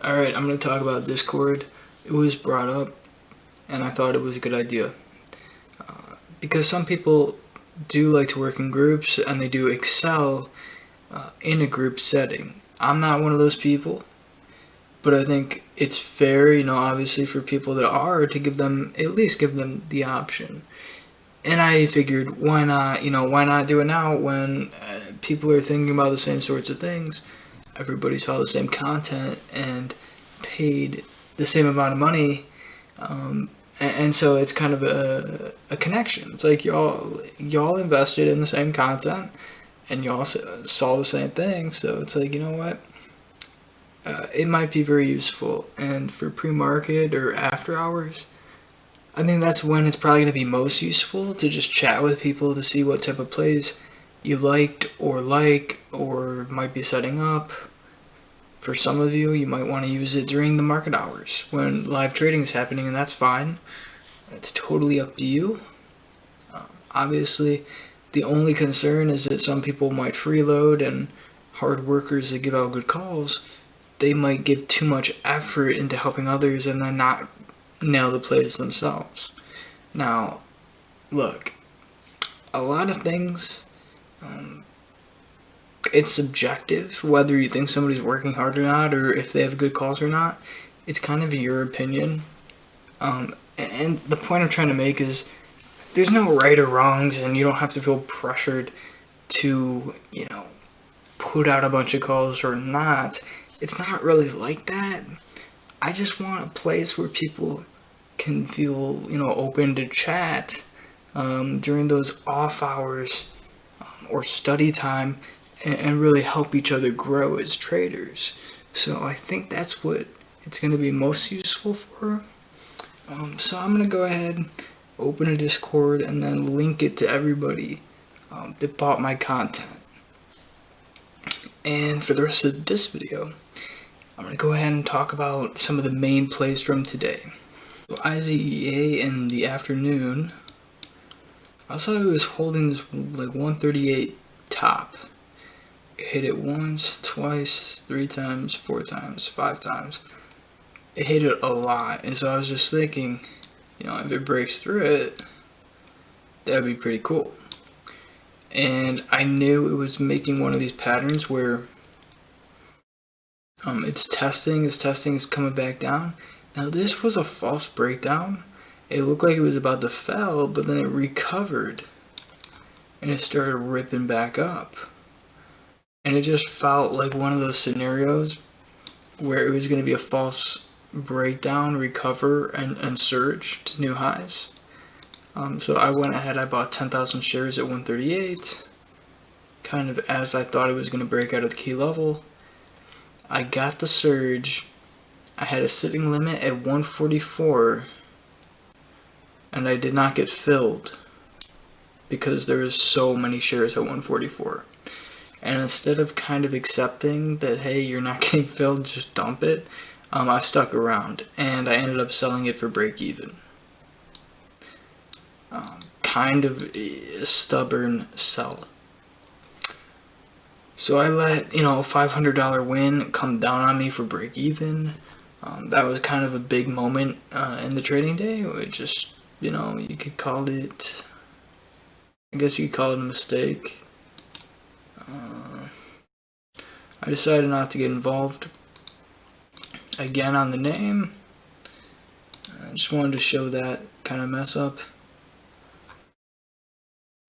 Alright, I'm going to talk about Discord. It was brought up, and I thought it was a good idea. Because some people do like to work in groups, and they do excel in a group setting. I'm not one of those people, but I think it's fair, obviously for people that are, to at least give them the option. And I figured, why not do it now when people are thinking about the same sorts of things? Everybody saw the same content and paid the same amount of money, and so it's kind of a connection. It's like y'all invested in the same content, and y'all saw the same thing. So it's like, you know what? It might be very useful, and for pre-market or after hours, I think that's when it's probably going to be most useful to just chat with people to see what type of plays you liked or might be setting up. For some of you, you might want to use it during the market hours when live trading is happening, and that's fine. It's totally up to you. Obviously, the only concern is that some people might freeload, and hard workers that give out good calls, they might give too much effort into helping others and then not nail the plays themselves. Now, look, a lot of things, it's subjective whether you think somebody's working hard or not, or if they have good calls or not. It's kind of your opinion. And the point I'm trying to make is there's no right or wrongs, and you don't have to feel pressured to, put out a bunch of calls or not. It's not really like that. I just want a place where people can feel, open to chat during those off hours or study time, and really help each other grow as traders. So I think that's what it's going to be most useful for. So I'm going to go ahead, open a Discord, and then link it to everybody that bought my content. And for the rest of this video, I'm going to go ahead and talk about some of the main plays from today. So IZEA in the afternoon, I saw it was holding this like 138 top. It hit it once, twice, 3 times, 4 times, 5 times. It hit it a lot, and so I was just thinking, if it breaks through it, that'd be pretty cool. And I knew it was making one of these patterns where it's testing, it's coming back down. Now this was a false breakdown. It looked like it was about to fail, but then it recovered, and it started ripping back up. And it just felt like one of those scenarios where it was going to be a false breakdown, recover, and surge to new highs. So I went ahead, I bought 10,000 shares at 138, kind of as I thought it was going to break out of the key level. I got the surge. I had a sitting limit at 144, and I did not get filled because there was so many shares at 144. And instead of kind of accepting that, hey, you're not getting filled, just dump it, I stuck around, and I ended up selling it for break even. Kind of a stubborn sell. So I let, $500 win come down on me for break even. That was kind of a big moment in the trading day. It just, you could call it, I guess you could call it a mistake. I decided not to get involved again on the name. I just wanted to show that kind of mess up.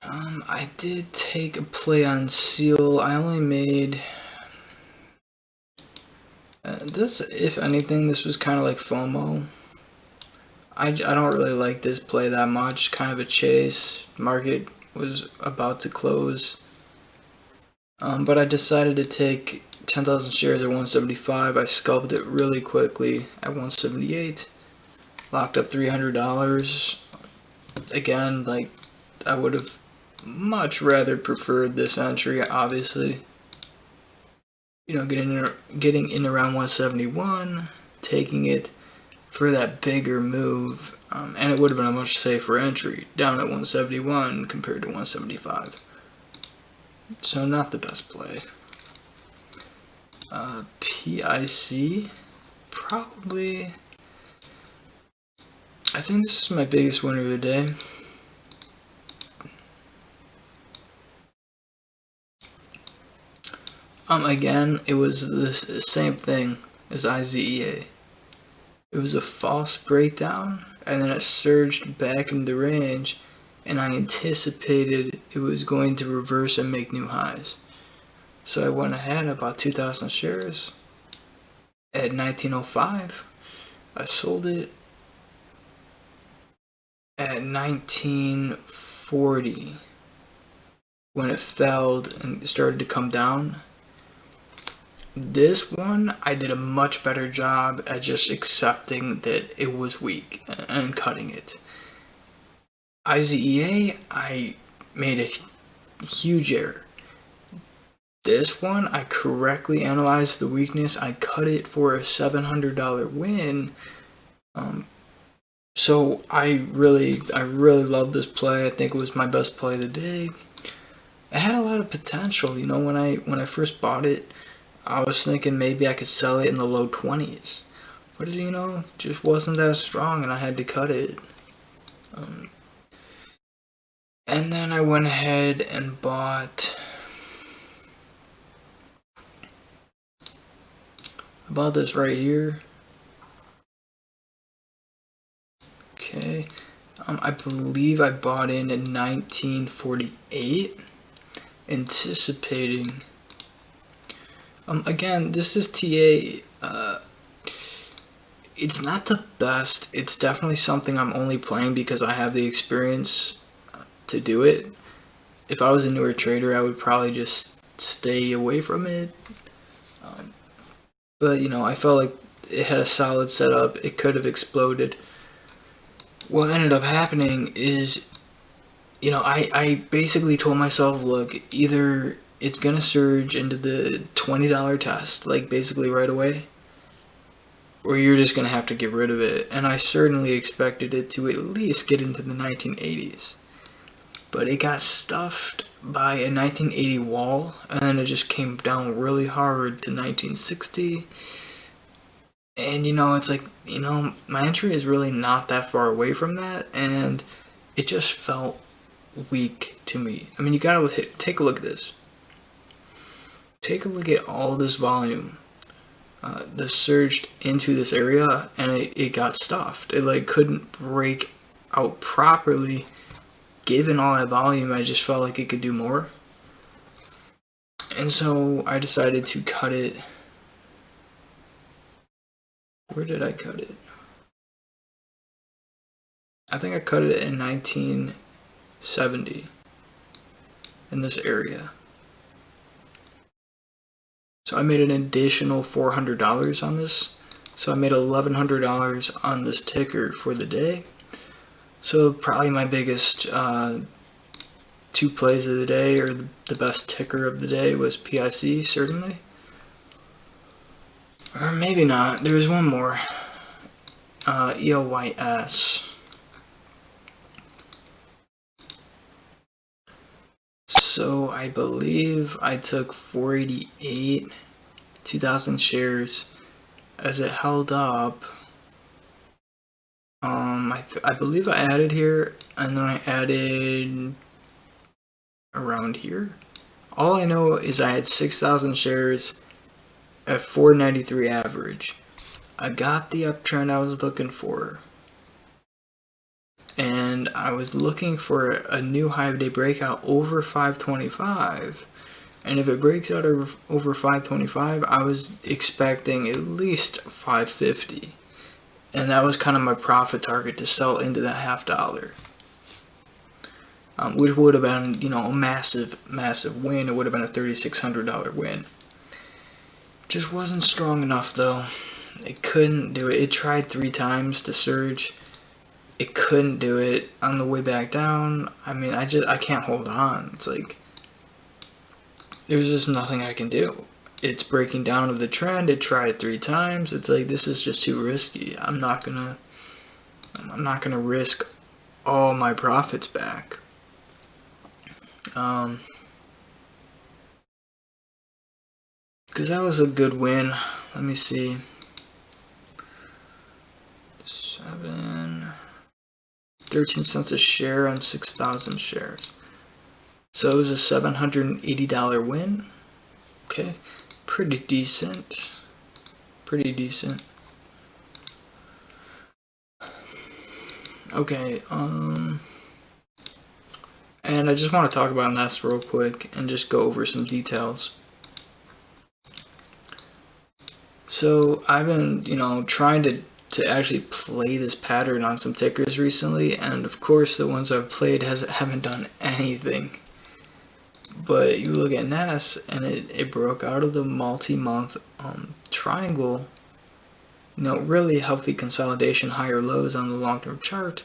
I did take a play on Seal. I only made this, if anything, this was kind of like FOMO. I don't really like this play that much. Kind of a chase. Market was about to close. But I decided to take 10,000 shares at 175. I scalped it really quickly at 178. Locked up $300. Again, like, I would have much rather preferred this entry, obviously. Getting in around 171, taking it for that bigger move, and it would have been a much safer entry down at 171 compared to 175. So not the best play. PIC, probably, I think this is my biggest winner of the day. Again, it was the same thing as IZEA. It was a false breakdown, and then it surged back into range, and I anticipated it was going to reverse and make new highs. So I went ahead and bought 2,000 shares at 1905. I sold it at 1940 when it fell and started to come down. This one, I did a much better job at just accepting that it was weak and cutting it. IZEA, I made a huge error. This one, I correctly analyzed the weakness. I cut it for a $700 win. So I really love this play. I think it was my best play of the day. It had a lot of potential. You know, when I first bought it, I was thinking maybe I could sell it in the low 20s. But, you know, just wasn't that strong, and I had to cut it. And then I went ahead and bought this right here. Okay. I believe I bought in 1948, anticipating. Again, this is TA. It's not the best. It's definitely something I'm only playing because I have the experience to do it. If I was a newer trader, I would probably just stay away from it. But, you know, I felt like it had a solid setup. It could have exploded. What ended up happening is, you know, I basically told myself, look, either it's going to surge into the $20 test, like basically right away, or you're just going to have to get rid of it. And I certainly expected it to at least get into the 1980s. But it got stuffed by a 1980 wall, and then it just came down really hard to 1960. And, you know, it's like, you know, my entry is really not that far away from that, and it just felt weak to me. I mean, you gotta take a look at this. Take a look at all this volume that surged into this area, and it got stuffed. It like couldn't break out properly. Given all that volume, I just felt like it could do more. And so I decided to cut it. Where did I cut it? I think I cut it in 1970 in this area. So I made an additional $400 on this. So I made $1,100 on this ticker for the day. So probably my biggest two plays of the day, or the best ticker of the day, was PIC, certainly. Or maybe not. There's one more. EOYS. So I believe I took 488, 2,000 shares, as it held up. I believe I added here, and then I added around here. All I know is I had 6,000 shares at 493 average. I got the uptrend I was looking for, and I was looking for a new high of day breakout over 525. And if it breaks out over 525, I was expecting at least 550. And that was kind of my profit target, to sell into that $0.50. Which would have been, you know, a massive win. It would have been a $3,600 win. Just wasn't strong enough, though. It couldn't do it. It tried 3 times to surge. It couldn't do it. On the way back down, I mean, I can't hold on. It's like, there's just nothing I can do. It's breaking down of the trend. It tried 3 times. It's like, this is just too risky. I'm not gonna risk all my profits back. Because that was a good win. Let me see. 13 cents a share on 6,000 shares. So it was a $780 win. Okay, pretty decent. Pretty decent. Okay, and I just want to talk about this real quick and just go over some details. So I've been, trying to actually play this pattern on some tickers recently, and of course the ones I've played haven't done anything. But you look at NAS, and it broke out of the multi-month triangle. Really healthy consolidation, higher lows on the long-term chart.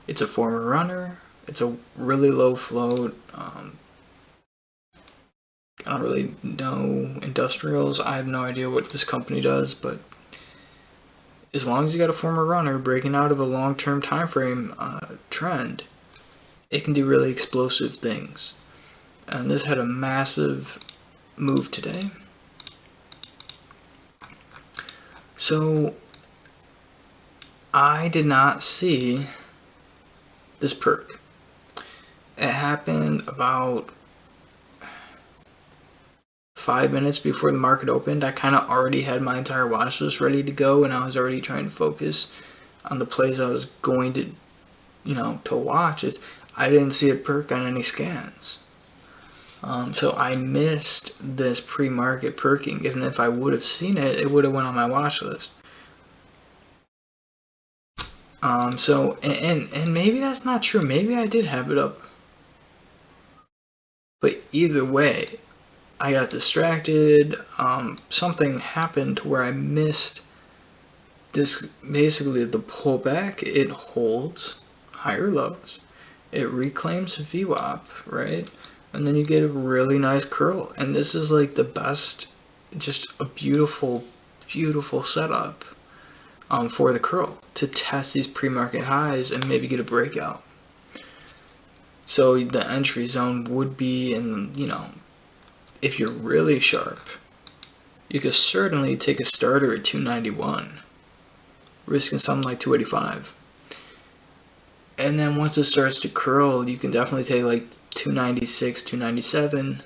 It's a former runner. It's a really low float. I don't really know industrials. I have no idea what this company does, but as long as you got a former runner breaking out of a long-term time frame trend, it can do really explosive things. And this had a massive move today. So I did not see this perk. It happened about 5 minutes before the market opened. I kind of already had my entire watch list ready to go, and I was already trying to focus on the plays I was going to, to watch. I didn't see a perk on any scans. So I missed this pre-market perking. Even if I would have seen it, it would have went on my watch list. So, and maybe that's not true. Maybe I did have it up. But either way, I got distracted. Something happened where I missed this, basically the pullback. It holds higher lows. It reclaims VWAP, right? And then you get a really nice curl. And this is like the best, just a beautiful, beautiful setup for the curl to test these pre-market highs and maybe get a breakout. So the entry zone would be in, if you're really sharp, you could certainly take a starter at 291, risking something like 285. And then once it starts to curl, you can definitely take like 296, 297.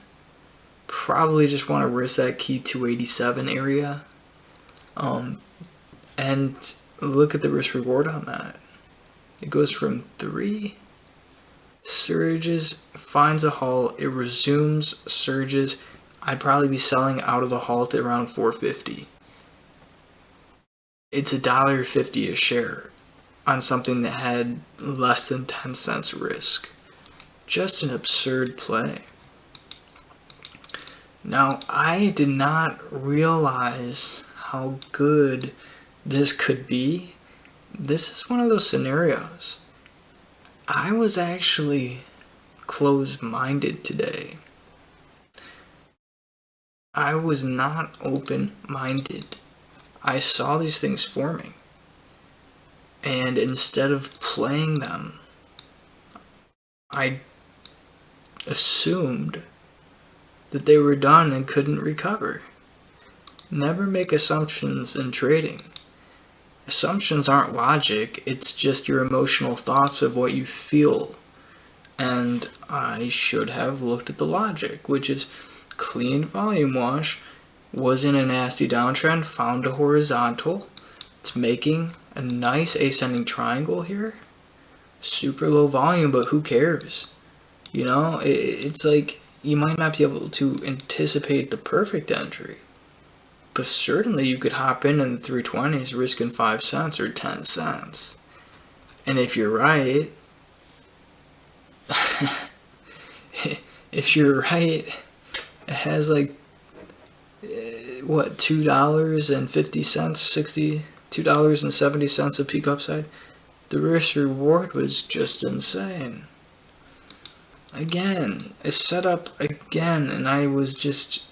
Probably just want to risk that key 287 area. And look at the risk reward on that. It goes from 3 surges, finds a halt, it resumes, surges. I'd probably be selling out of the halt at around 450. It's $1.50 a share on something that had less than 10 cents risk. Just an absurd play. Now, I did not realize how good this could be. This is one of those scenarios. I was actually closed-minded today. I was not open-minded. I saw these things forming. And instead of playing them, I assumed that they were done and couldn't recover. Never make assumptions in trading. Assumptions aren't logic, it's just your emotional thoughts of what you feel. And I should have looked at the logic, which is clean volume wash, was in a nasty downtrend, found a horizontal. It's making a nice ascending triangle here. Super low volume, but who cares? It's like you might not be able to anticipate the perfect entry. But certainly you could hop in the 320s risking 5 cents or 10 cents. And if you're right, it has like, $2.50, $2.70 of peak upside. The risk reward was just insane. Again, it's set up again, and I wasn't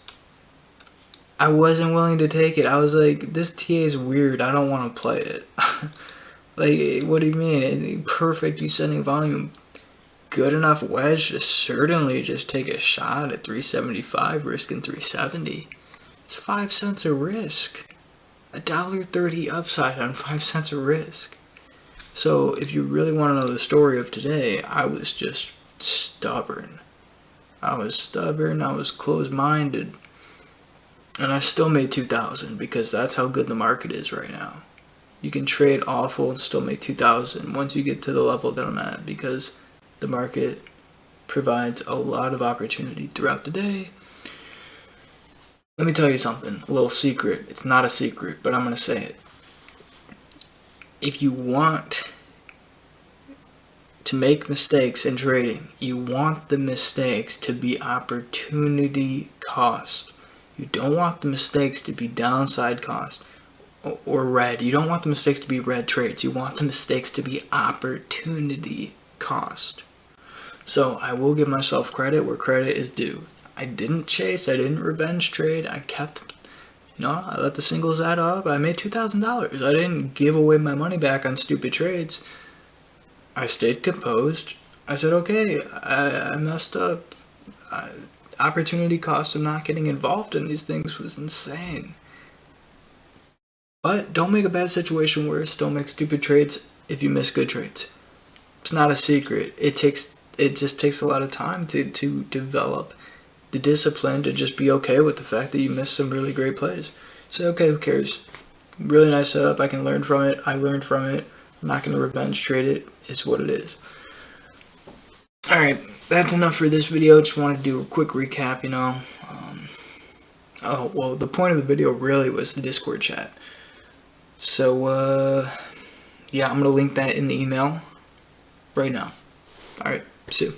willing to take it. I was like, this TA is weird. I don't want to play it. Like, what do you mean? Perfect descending volume. Good enough wedge to certainly just take a shot at 375, risking 370. It's 5 cents a risk. $1.30 upside on 5 cents a risk. So if you really want to know the story of today, I was just stubborn. I was closed-minded, and I still made 2,000 because that's how good the market is right now. You can trade awful and still make 2,000 once you get to the level that I'm at, because the market provides a lot of opportunity throughout the day. Let me tell you something, a little secret. It's not a secret, but I'm going to say it. If you want to make mistakes in trading, you want the mistakes to be opportunity cost. You don't want the mistakes to be downside cost or red. You don't want the mistakes to be red trades. You want the mistakes to be opportunity cost. So I will give myself credit where credit is due. I didn't chase. I didn't revenge trade. I kept, I let the singles add up. I made $2,000. I didn't give away my money back on stupid trades. I stayed composed. I said, okay, I messed up. Opportunity cost of not getting involved in these things was insane. But don't make a bad situation worse. Don't make stupid trades if you miss good trades. It's not a secret. It just takes a lot of time to develop the discipline to just be okay with the fact that you missed some really great plays. Say, okay, who cares? Really nice setup. I can learn from it. I learned from it. I'm not going to revenge trade it. It's what it is. Alright, that's enough for this video. Just wanted to do a quick recap, oh, well, the point of the video really was the Discord chat. So, yeah, I'm going to link that in the email right now. Alright, see you.